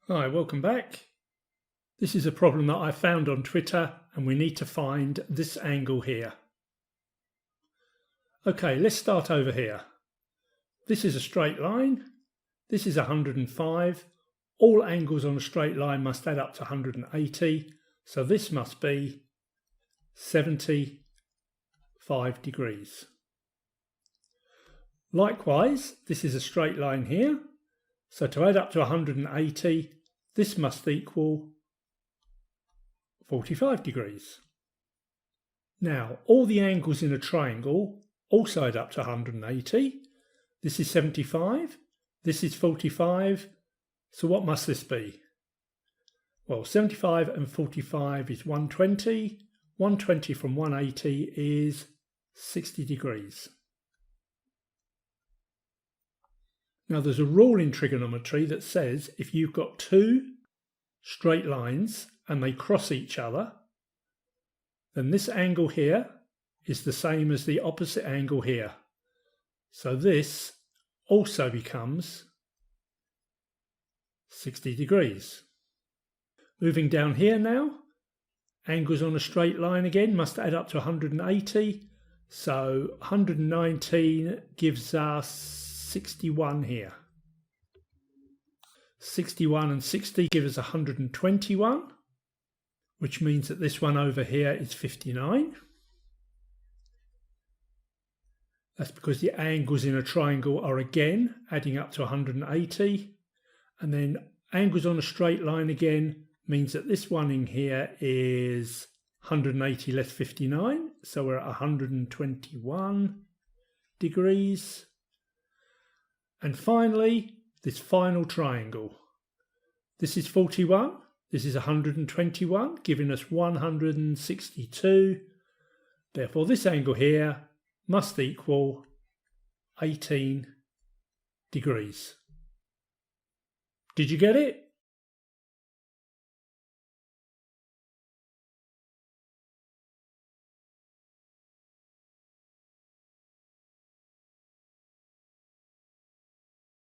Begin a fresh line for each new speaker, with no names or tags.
Hi, welcome back. This is a problem that I found on Twitter and we need to find this angle here. Okay, let's start over here. This is a straight line. This is 105. All angles on a straight line must add up to 180. So this must be 75 degrees. Likewise, this is a straight line here. So to add up to 180, this must equal 45 degrees. Now, all the angles in a triangle also add up to 180. This is 75, this is 45. So what must this be? Well, 75 and 45 is 120. 120 from 180 is 60 degrees. Now there's a rule in trigonometry that says if you've got two straight lines and they cross each other, then this angle here is the same as the opposite angle here. So this also becomes 60 degrees. Moving down here now, angles on a straight line again must add up to 180. So 119 gives us 61 here. 61 and 60 give us 121, which means that this one over here is 59. That's because the angles in a triangle are again adding up to 180. And then angles on a straight line again means that this one in here is 180 less 59. So we're at 121 degrees. And finally, this final triangle. This is 41, this is 121, giving us 162. Therefore, this angle here must equal 18 degrees. Did you get it?